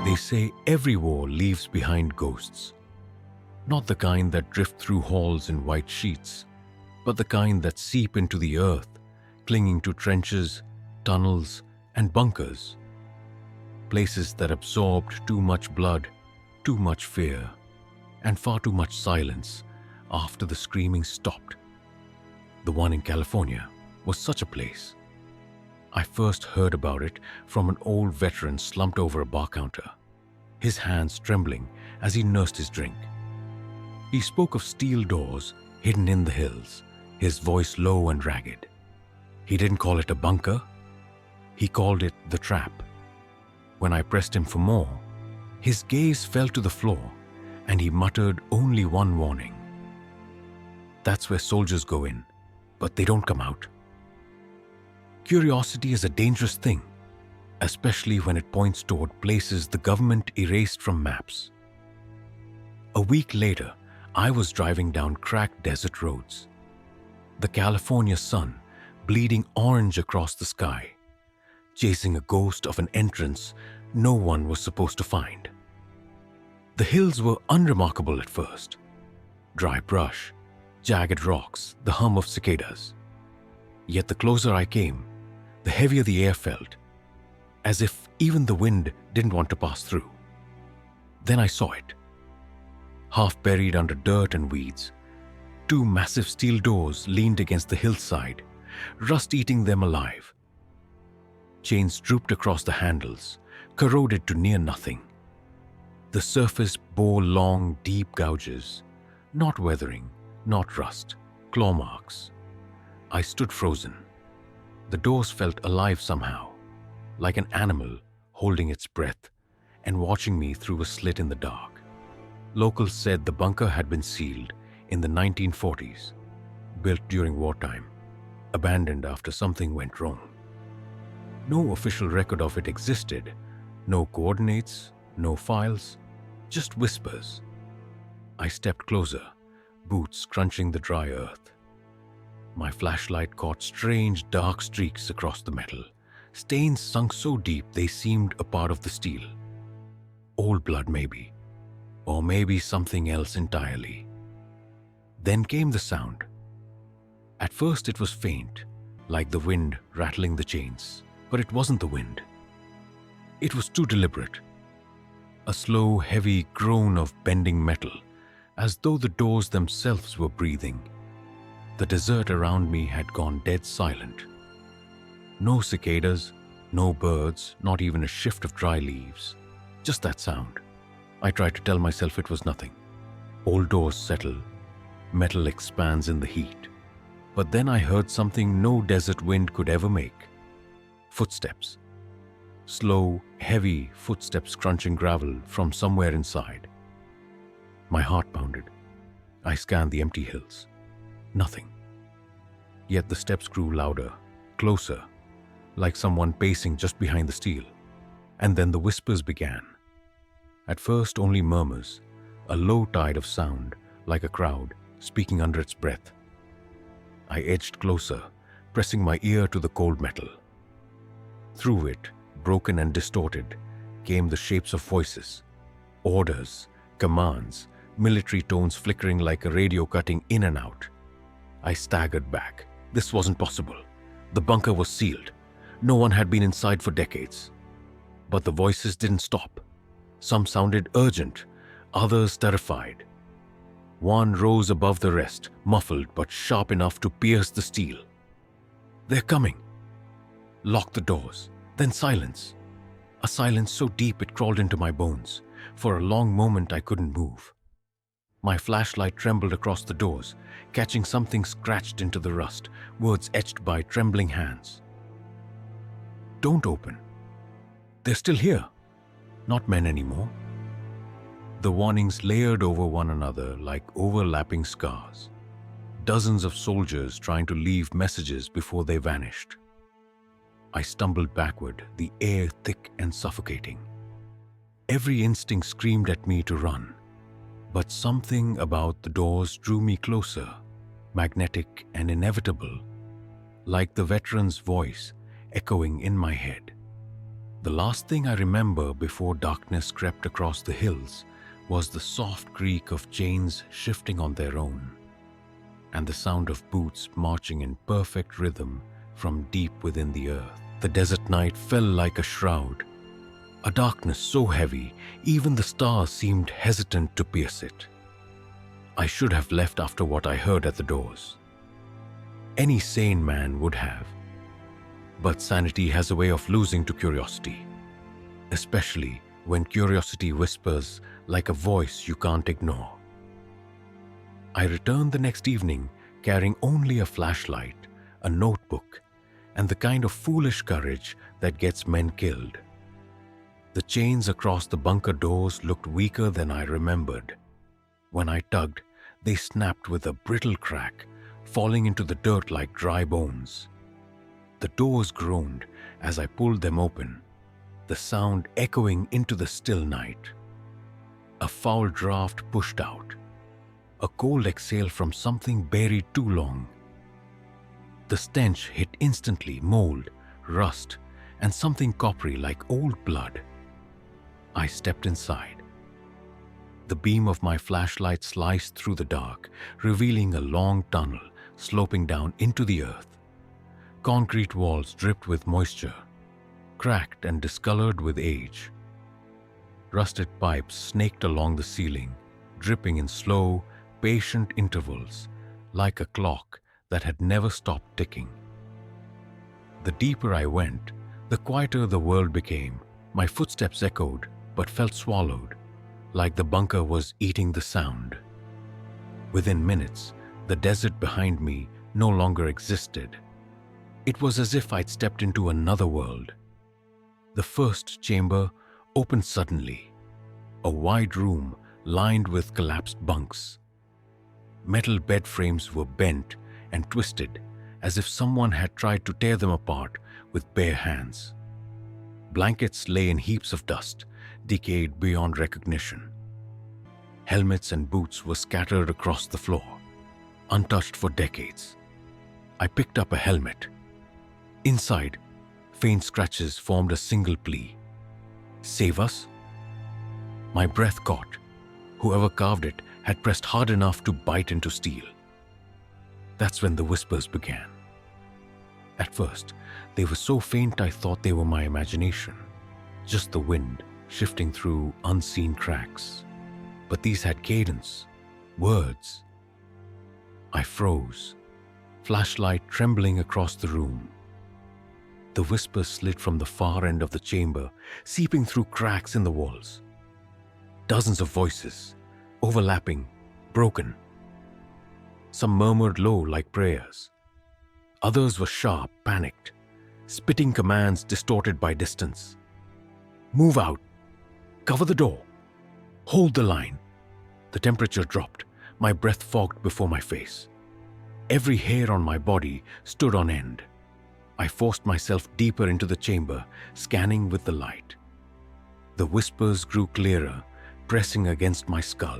They say every war leaves behind ghosts. Not the kind that drift through halls in white sheets, but the kind that seep into the earth, clinging to trenches, tunnels, and bunkers. Places that absorbed too much blood, too much fear, and far too much silence after the screaming stopped. The one in California was such a place. I first heard about it from an old veteran slumped over a bar counter, his hands trembling as he nursed his drink. He spoke of steel doors hidden in the hills, his voice low and ragged. He didn't call it a bunker. He called it the trap. When I pressed him for more, his gaze fell to the floor and he muttered only one warning. That's where soldiers go in, but they don't come out. Curiosity is a dangerous thing, especially when it points toward places the government erased from maps. A week later, I was driving down cracked desert roads. The California sun bleeding orange across the sky, chasing a ghost of an entrance no one was supposed to find. The hills were unremarkable at first. Dry brush, jagged rocks, the hum of cicadas. Yet the closer I came, the heavier the air felt, as if even the wind didn't want to pass through. Then I saw it. Half buried under dirt and weeds, two massive steel doors leaned against the hillside, rust eating them alive. Chains drooped across the handles, corroded to near nothing. The surface bore long, deep gouges, not weathering, not rust, claw marks. I stood frozen. The doors felt alive somehow, like an animal holding its breath and watching me through a slit in the dark. Locals said the bunker had been sealed in the 1940s, built during wartime, abandoned after something went wrong. No official record of it existed, no coordinates, no files, just whispers. I stepped closer, boots crunching the dry earth. My flashlight caught strange dark streaks across the metal, stains sunk so deep they seemed a part of the steel. Old blood maybe, or maybe something else entirely. Then came the sound. At first it was faint, like the wind rattling the chains, but it wasn't the wind. It was too deliberate. A slow, heavy groan of bending metal, as though the doors themselves were breathing. The desert around me had gone dead silent. No cicadas, no birds, not even a shift of dry leaves. Just that sound. I tried to tell myself it was nothing. Old doors settle, metal expands in the heat. But then I heard something no desert wind could ever make. Footsteps. Slow, heavy footsteps crunching gravel from somewhere inside. My heart pounded. I scanned the empty hills. Nothing. Yet the steps grew louder, closer, like someone pacing just behind the steel. And then the whispers began. At first only murmurs, a low tide of sound, like a crowd speaking under its breath. I edged closer, pressing my ear to the cold metal. Through it, broken and distorted, came the shapes of voices, orders, commands, military tones flickering like a radio cutting in and out. I staggered back. This wasn't possible. The bunker was sealed. No one had been inside for decades. But the voices didn't stop. Some sounded urgent, others terrified. One rose above the rest, muffled but sharp enough to pierce the steel. They're coming. Lock the doors. Then silence. A silence so deep it crawled into my bones. For a long moment I couldn't move. My flashlight trembled across the doors, catching something scratched into the rust, words etched by trembling hands. Don't open. They're still here. Not men anymore. The warnings layered over one another like overlapping scars. Dozens of soldiers trying to leave messages before they vanished. I stumbled backward, the air thick and suffocating. Every instinct screamed at me to run, but something about the doors drew me closer, magnetic and inevitable, like the veteran's voice echoing in my head. The last thing I remember before darkness crept across the hills was the soft creak of chains shifting on their own, and the sound of boots marching in perfect rhythm from deep within the earth. The desert night fell like a shroud, a darkness so heavy even the stars seemed hesitant to pierce it. I should have left after what I heard at the doors. Any sane man would have. But sanity has a way of losing to curiosity, especially when curiosity whispers like a voice you can't ignore. I returned the next evening carrying only a flashlight, a notebook, and the kind of foolish courage that gets men killed. The chains across the bunker doors looked weaker than I remembered. When I tugged, they snapped with a brittle crack, falling into the dirt like dry bones. The doors groaned as I pulled them open, the sound echoing into the still night. A foul draft pushed out, a cold exhale from something buried too long. The stench hit instantly: mold, rust, and something coppery like old blood. I stepped inside. The beam of my flashlight sliced through the dark, revealing a long tunnel sloping down into the earth. Concrete walls dripped with moisture, cracked and discolored with age. Rusted pipes snaked along the ceiling, dripping in slow, patient intervals, like a clock that had never stopped ticking. The deeper I went, the quieter the world became. My footsteps echoed, but felt swallowed, like the bunker was eating the sound. Within minutes, the desert behind me no longer existed. It was as if I'd stepped into another world. The first chamber opened suddenly, a wide room lined with collapsed bunks. Metal bed frames were bent and twisted, as if someone had tried to tear them apart with bare hands. Blankets lay in heaps of dust, decayed beyond recognition. Helmets and boots were scattered across the floor, untouched for decades. I picked up a helmet. Inside, faint scratches formed a single plea. Save us? My breath caught. Whoever carved it had pressed hard enough to bite into steel. That's when the whispers began. At first, they were so faint I thought they were my imagination, just the wind shifting through unseen cracks. But these had cadence, words. I froze, flashlight trembling across the room. The whispers slid from the far end of the chamber, seeping through cracks in the walls. Dozens of voices, overlapping, broken. Some murmured low like prayers. Others were sharp, panicked, spitting commands distorted by distance. Move out. Cover the door. Hold the line. The temperature dropped, my breath fogged before my face. Every hair on my body stood on end. I forced myself deeper into the chamber, scanning with the light. The whispers grew clearer, pressing against my skull,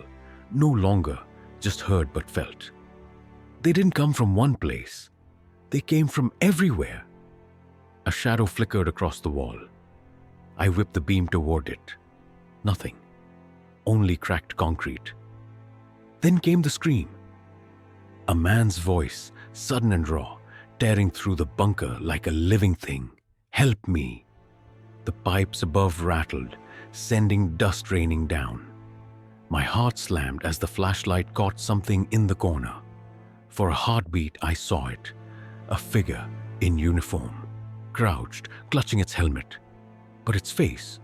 no longer just heard but felt. They didn't come from one place. They came from everywhere. A shadow flickered across the wall. I whipped the beam toward it. Nothing. Only cracked concrete. Then came the scream. A man's voice, sudden and raw, tearing through the bunker like a living thing. Help me. The pipes above rattled, sending dust raining down. My heart slammed as the flashlight caught something in the corner. For a heartbeat, I saw it. A figure in uniform, crouched, clutching its helmet. But its face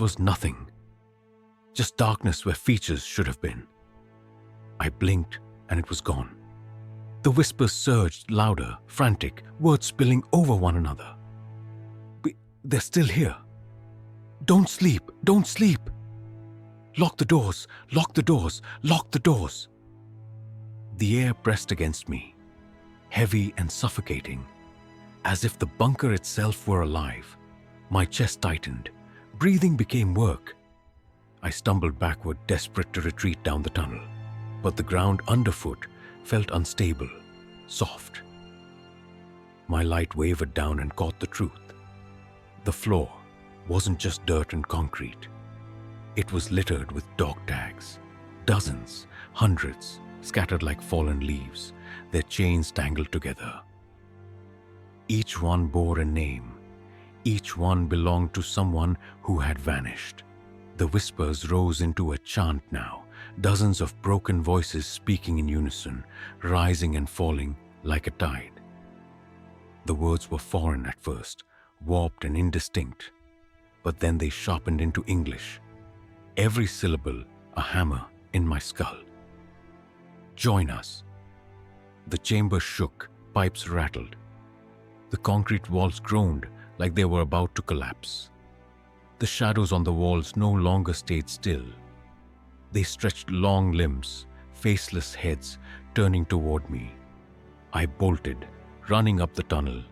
was nothing. Just darkness where features should have been. I blinked and it was gone. The whispers surged louder, frantic, words spilling over one another. They're still here. Don't sleep, don't sleep. Lock the doors, lock the doors, lock the doors. The air pressed against me, heavy and suffocating, as if the bunker itself were alive. My chest tightened. Breathing became work. I stumbled backward, desperate to retreat down the tunnel, but the ground underfoot felt unstable, soft. My light wavered down and caught the truth. The floor wasn't just dirt and concrete. It was littered with dog tags. Dozens, hundreds, scattered like fallen leaves, their chains tangled together. Each one bore a name. Each one belonged to someone who had vanished. The whispers rose into a chant now, dozens of broken voices speaking in unison, rising and falling like a tide. The words were foreign at first, warped and indistinct, but then they sharpened into English. Every syllable a hammer in my skull. Join us. The chamber shook, pipes rattled. The concrete walls groaned like they were about to collapse. The shadows on the walls no longer stayed still. They stretched long limbs, faceless heads turning toward me. I bolted, running up the tunnel,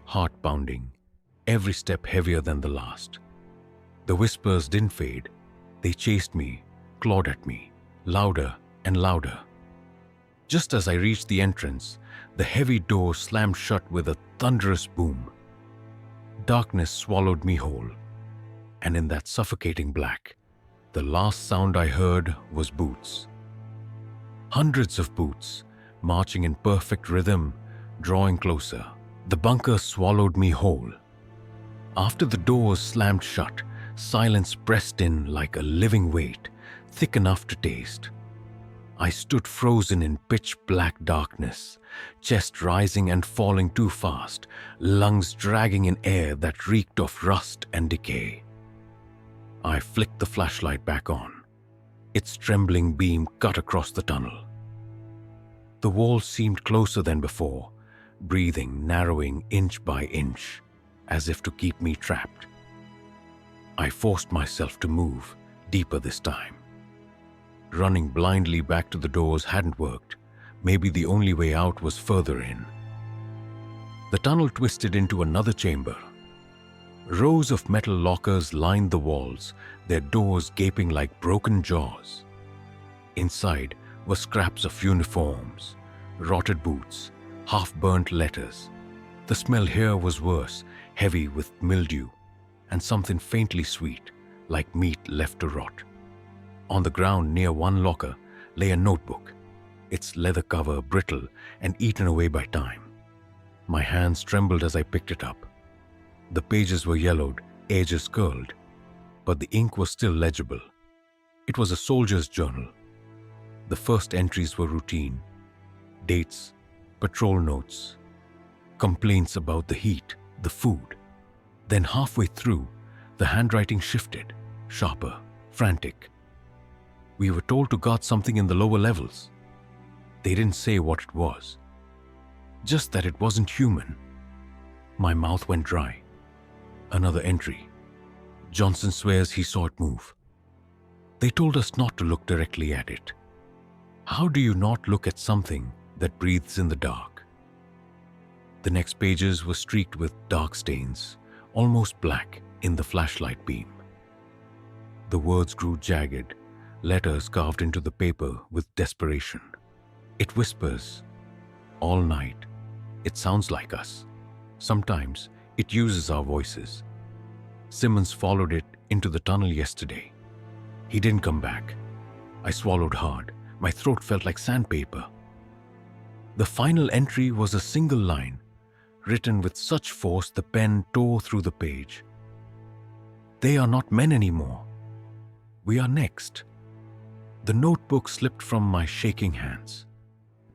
heart pounding, every step heavier than the last. The whispers didn't fade. They chased me, clawed at me, louder and louder. Just as I reached the entrance, the heavy door slammed shut with a thunderous boom. Darkness swallowed me whole, and in that suffocating black, the last sound I heard was boots. Hundreds of boots, marching in perfect rhythm, drawing closer. The bunker swallowed me whole. After the doors slammed shut, silence pressed in like a living weight, thick enough to taste. I stood frozen in pitch-black darkness, chest rising and falling too fast, lungs dragging in air that reeked of rust and decay. I flicked the flashlight back on. Its trembling beam cut across the tunnel. The walls seemed closer than before, breathing, narrowing inch by inch, as if to keep me trapped. I forced myself to move, deeper this time. Running blindly back to the doors hadn't worked. Maybe the only way out was further in. The tunnel twisted into another chamber. Rows of metal lockers lined the walls, their doors gaping like broken jaws. Inside were scraps of uniforms, rotted boots, half-burnt letters. The smell here was worse, heavy with mildew, and something faintly sweet, like meat left to rot. On the ground near one locker lay a notebook, its leather cover brittle and eaten away by time. My hands trembled as I picked it up. The pages were yellowed, edges curled, but the ink was still legible. It was a soldier's journal. The first entries were routine: dates, patrol notes, complaints about the heat, the food. Then halfway through, the handwriting shifted, sharper, frantic. We were told to guard something in the lower levels. They didn't say what it was, just that it wasn't human. My mouth went dry. Another entry. Johnson swears he saw it move. They told us not to look directly at it. How do you not look at something that breathes in the dark? The next pages were streaked with dark stains, almost black in the flashlight beam. The words grew jagged, letters carved into the paper with desperation. It whispers, all night. It sounds like us. Sometimes it uses our voices. Simmons followed it into the tunnel yesterday. He didn't come back. I swallowed hard. My throat felt like sandpaper. The final entry was a single line, written with such force the pen tore through the page. They are not men anymore. We are next. The notebook slipped from my shaking hands.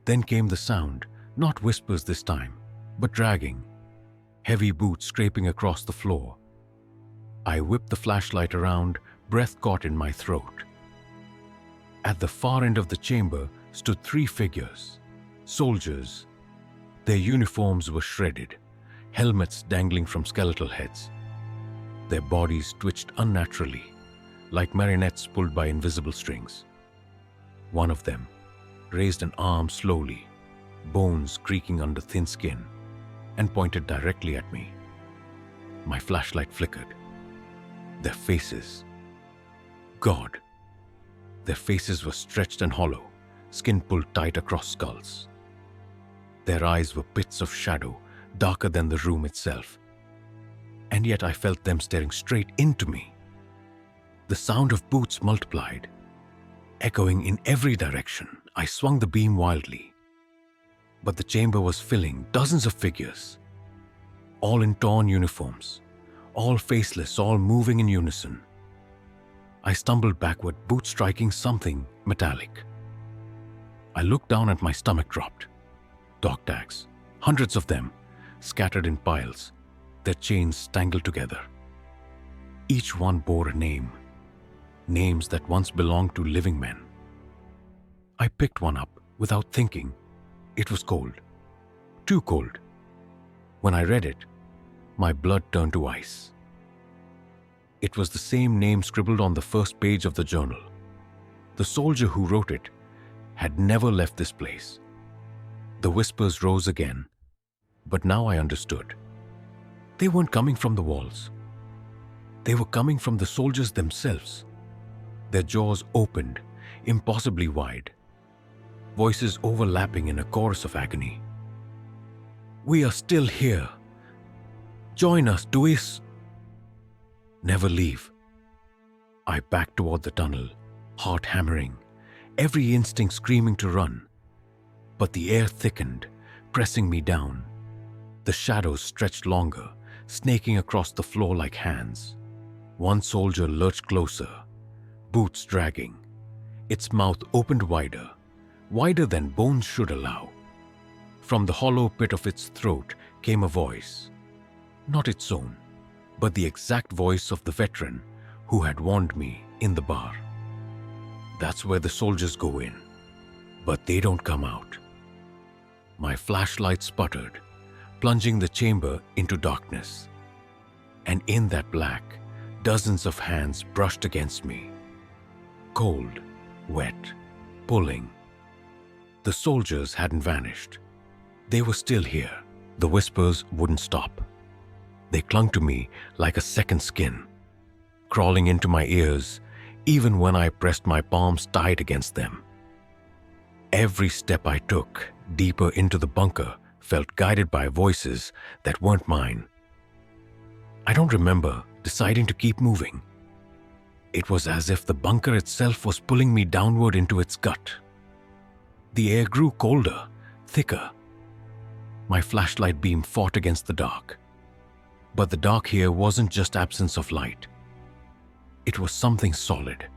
Then came the sound, not whispers this time, but dragging. Heavy boots scraping across the floor. I whipped the flashlight around, breath caught in my throat. At the far end of the chamber stood 3 figures, soldiers. Their uniforms were shredded, helmets dangling from skeletal heads. Their bodies twitched unnaturally, like marionettes pulled by invisible strings. One of them raised an arm slowly, bones creaking under thin skin, and pointed directly at me. My flashlight flickered. Their faces. God. Their faces were stretched and hollow, skin pulled tight across skulls. Their eyes were pits of shadow, darker than the room itself. and yet I felt them staring straight into me. The sound of boots multiplied, echoing in every direction. I swung the beam wildly, but the chamber was filling dozens of figures, all in torn uniforms, all faceless, all moving in unison. I stumbled backward, boots striking something metallic. I looked down and my stomach dropped. Dog tags, hundreds of them, scattered in piles, their chains tangled together. Each one bore a name, names that once belonged to living men. I picked one up without thinking. It was cold, too cold. When I read it, my blood turned to ice. It was the same name scribbled on the first page of the journal. The soldier who wrote it had never left this place. The whispers rose again, but now I understood. They weren't coming from the walls. They were coming from the soldiers themselves. Their jaws opened, impossibly wide, voices overlapping in a chorus of agony. "We are still here. Join us, Duis. Never leave." I backed toward the tunnel, heart hammering, every instinct screaming to run. But the air thickened, pressing me down. The shadows stretched longer, snaking across the floor like hands. One soldier lurched closer, boots dragging. Its mouth opened wider, wider than bones should allow. From the hollow pit of its throat came a voice, not its own, but the exact voice of the veteran who had warned me in the bar. "That's where the soldiers go in, but they don't come out." My flashlight sputtered, plunging the chamber into darkness. And in that black, dozens of hands brushed against me. Cold, wet, pulling. The soldiers hadn't vanished. They were still here. The whispers wouldn't stop. They clung to me like a second skin, crawling into my ears even when I pressed my palms tight against them. Every step I took deeper into the bunker felt guided by voices that weren't mine. I don't remember deciding to keep moving. It was as if the bunker itself was pulling me downward into its gut. The air grew colder, thicker. My flashlight beam fought against the dark. But the dark here wasn't just absence of light. It was something solid,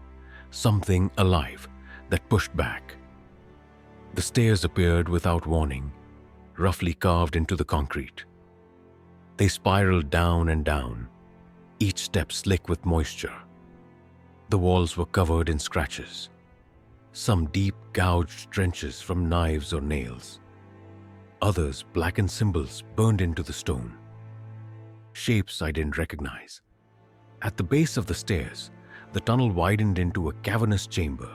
something alive that pushed back. The stairs appeared without warning, roughly carved into the concrete. They spiraled down and down, each step slick with moisture. The walls were covered in scratches, some deep gouged trenches from knives or nails. Others blackened symbols burned into the stone. Shapes I didn't recognize. At the base of the stairs, the tunnel widened into a cavernous chamber.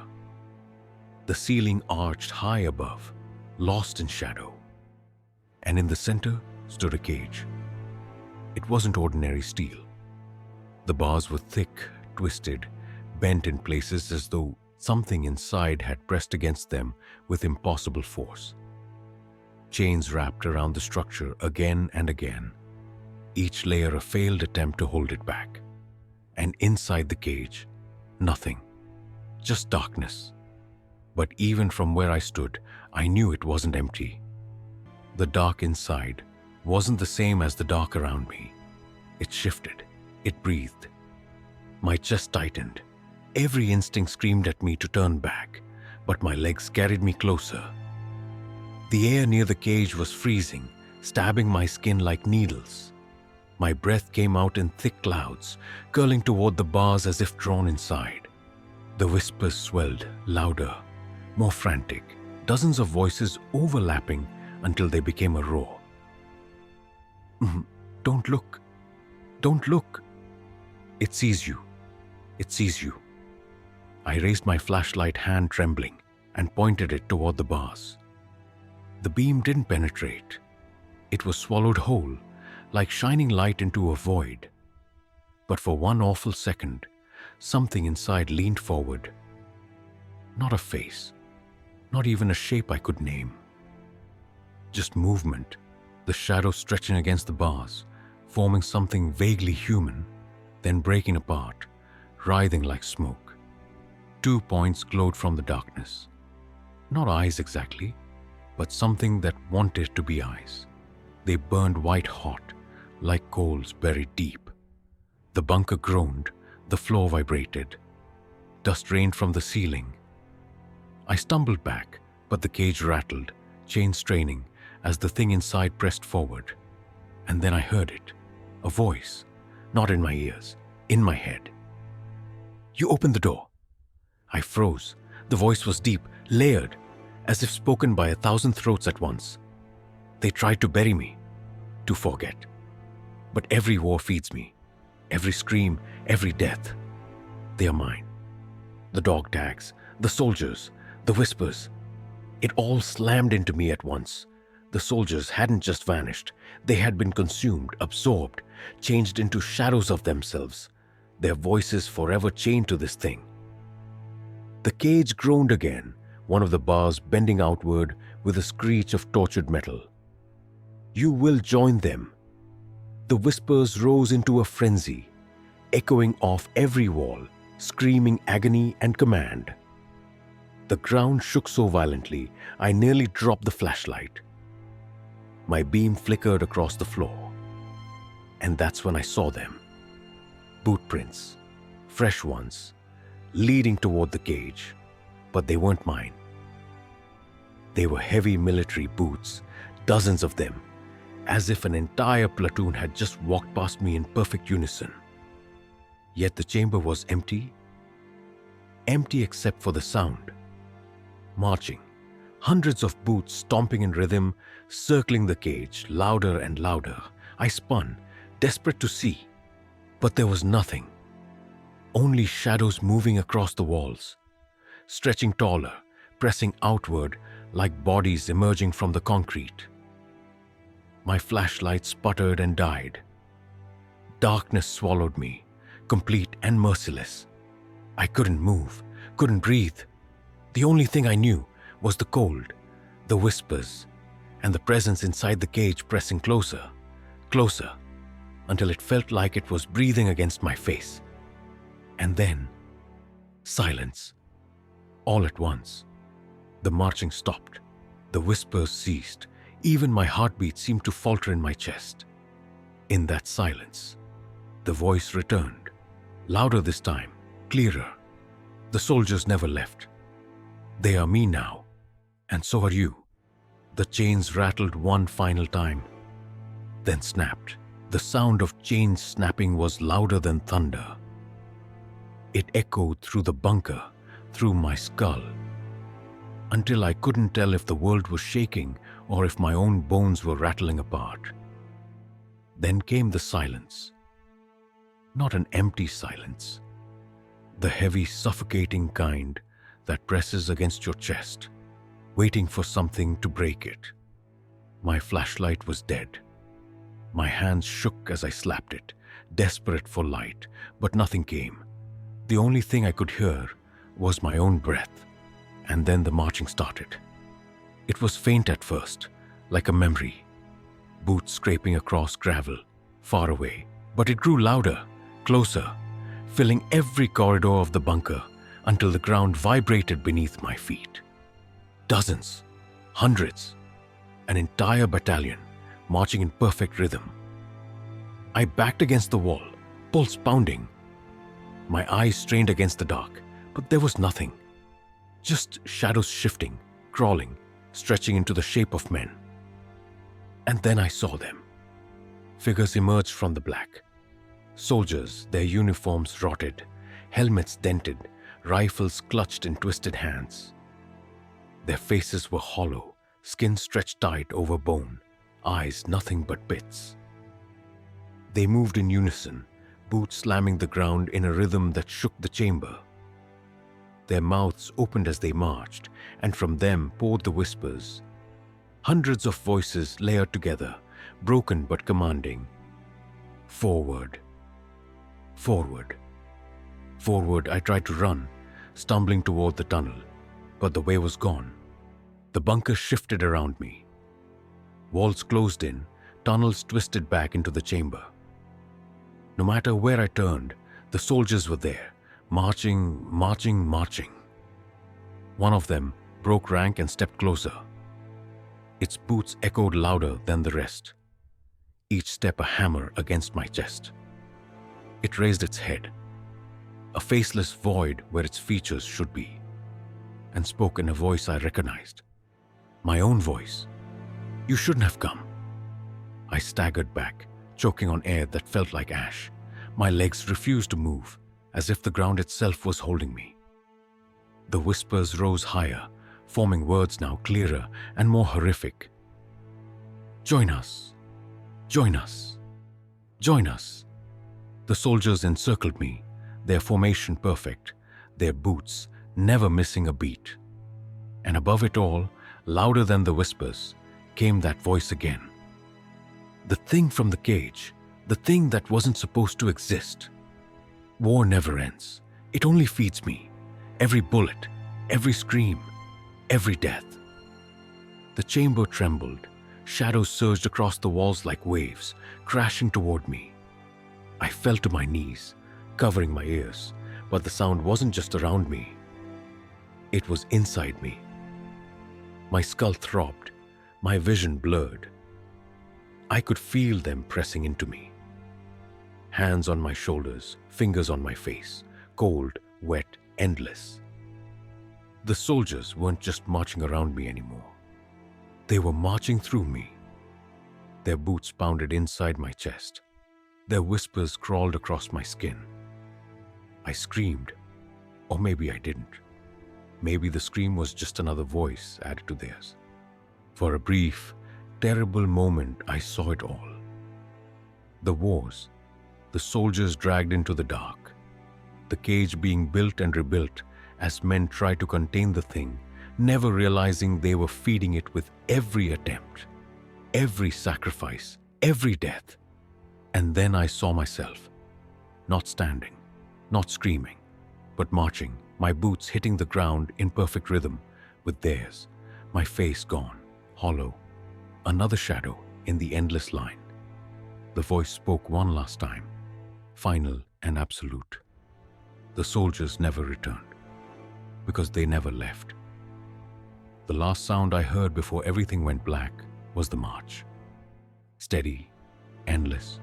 The ceiling arched high above, lost in shadow. And in the center stood a cage. It wasn't ordinary steel. The bars were thick, twisted, bent in places as though something inside had pressed against them with impossible force. Chains wrapped around the structure again and again, each layer a failed attempt to hold it back. And inside the cage, nothing, just darkness. But even from where I stood, I knew it wasn't empty. The dark inside wasn't the same as the dark around me. It shifted, it breathed. My chest tightened. Every instinct screamed at me to turn back, but my legs carried me closer. The air near the cage was freezing, stabbing my skin like needles. My breath came out in thick clouds, curling toward the bars as if drawn inside. The whispers swelled, louder, more frantic, dozens of voices overlapping until they became a roar. Don't look. Don't look. It sees you. It sees you." I raised my flashlight, hand trembling, and pointed it toward the bars. The beam didn't penetrate. It was swallowed whole, like shining light into a void. But for one awful second, something inside leaned forward. Not a face, not even a shape I could name. Just movement, the shadow stretching against the bars, forming something vaguely human, then breaking apart, writhing like smoke. 2 points glowed from the darkness. Not eyes exactly, but something that wanted to be eyes. They burned white hot, like coals buried deep. The bunker groaned, the floor vibrated. Dust rained from the ceiling. I stumbled back, but the cage rattled, chain straining, as the thing inside pressed forward. And then I heard it. A voice, not in my ears, in my head. "You opened the door." I froze. The voice was deep, layered, as if spoken by 1,000 throats at once. They tried to bury me, to forget. But every war feeds me. Every scream, every death. They are mine. The dog tags, the soldiers, the whispers. It all slammed into me at once. The soldiers hadn't just vanished. They had been consumed, absorbed, changed into shadows of themselves, their voices forever chained to this thing. The cage groaned again, one of the bars bending outward with a screech of tortured metal. "You will join them." The whispers rose into a frenzy, echoing off every wall, screaming agony and command. The ground shook so violently, I nearly dropped the flashlight. My beam flickered across the floor. And that's when I saw them. Boot prints, fresh ones, leading toward the cage, but they weren't mine. They were heavy military boots, dozens of them, as if an entire platoon had just walked past me in perfect unison. Yet the chamber was empty. Empty except for the sound. Marching, hundreds of boots stomping in rhythm, circling the cage, louder and louder. I spun, desperate to see, but there was nothing. Only shadows moving across the walls, stretching taller, pressing outward like bodies emerging from the concrete. My flashlight sputtered and died. Darkness swallowed me, complete and merciless. I couldn't move, couldn't breathe. The only thing I knew was the cold, the whispers, and the presence inside the cage pressing closer, closer, until it felt like it was breathing against my face. And then, silence. All at once. The marching stopped. The whispers ceased. Even my heartbeat seemed to falter in my chest. In that silence, the voice returned. Louder this time, clearer. The soldiers never left. They are me now, and so are you. The chains rattled one final time, then snapped. The sound of chains snapping was louder than thunder. It echoed through the bunker, through my skull, until I couldn't tell if the world was shaking or if my own bones were rattling apart. Then came the silence. Not an empty silence, the heavy, suffocating kind that presses against your chest, waiting for something to break it. My flashlight was dead. My hands shook as I slapped it, desperate for light, but nothing came. The only thing I could hear was my own breath, and then the marching started. It was faint at first, like a memory, boots scraping across gravel, far away, but it grew louder, closer, filling every corridor of the bunker until the ground vibrated beneath my feet. Dozens, hundreds, an entire battalion marching in perfect rhythm. I backed against the wall, pulse pounding. My eyes strained against the dark, but there was nothing. Just shadows shifting, crawling, stretching into the shape of men. And then I saw them. Figures emerged from the black. Soldiers, their uniforms rotted, helmets dented, rifles clutched in twisted hands. Their faces were hollow, skin stretched tight over bone, eyes nothing but pits. They moved in unison, boots slamming the ground in a rhythm that shook the chamber. Their mouths opened as they marched, and from them poured the whispers. Hundreds of voices layered together, broken but commanding. Forward. Forward. Forward, I tried to run, stumbling toward the tunnel, but the way was gone. The bunker shifted around me. Walls closed in, tunnels twisted back into the chamber. No matter where I turned, the soldiers were there, marching, marching, marching. One of them broke rank and stepped closer. Its boots echoed louder than the rest, each step a hammer against my chest. It raised its head, a faceless void where its features should be, and spoke in a voice I recognized. My own voice. "You shouldn't have come." I staggered back, choking on air that felt like ash. My legs refused to move, as if the ground itself was holding me. The whispers rose higher, forming words now clearer and more horrific. "Join us. Join us. Join us." The soldiers encircled me, their formation perfect, their boots never missing a beat. And above it all, louder than the whispers, came that voice again. The thing from the cage, the thing that wasn't supposed to exist. War never ends. It only feeds me. Every bullet, every scream, every death. The chamber trembled. Shadows surged across the walls like waves, crashing toward me. I fell to my knees, covering my ears, but the sound wasn't just around me. It was inside me. My skull throbbed, my vision blurred. I could feel them pressing into me. Hands on my shoulders, fingers on my face, cold, wet, endless. The soldiers weren't just marching around me anymore. They were marching through me. Their boots pounded inside my chest. Their whispers crawled across my skin. I screamed, or maybe I didn't. Maybe the scream was just another voice added to theirs. For a brief, terrible moment, I saw it all. The wars, the soldiers dragged into the dark, the cage being built and rebuilt as men tried to contain the thing, never realizing they were feeding it with every attempt, every sacrifice, every death. And then I saw myself, not standing, not screaming, but marching, my boots hitting the ground in perfect rhythm with theirs, my face gone, hollow, another shadow in the endless line. The voice spoke one last time, final and absolute. The soldiers never returned, because they never left. The last sound I heard before everything went black was the march. Steady, endless,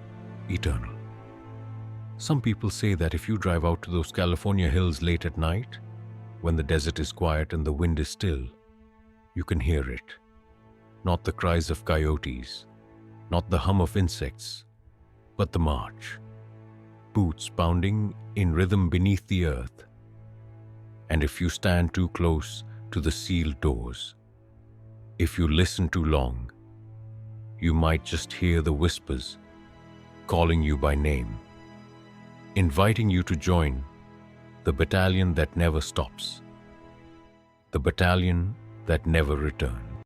eternal. Some people say that if you drive out to those California hills late at night, when the desert is quiet and the wind is still, you can hear it. Not the cries of coyotes, not the hum of insects, but the march. Boots pounding in rhythm beneath the earth. And if you stand too close to the sealed doors, if you listen too long, you might just hear the whispers calling you by name, inviting you to join the battalion that never stops, the battalion that never returns.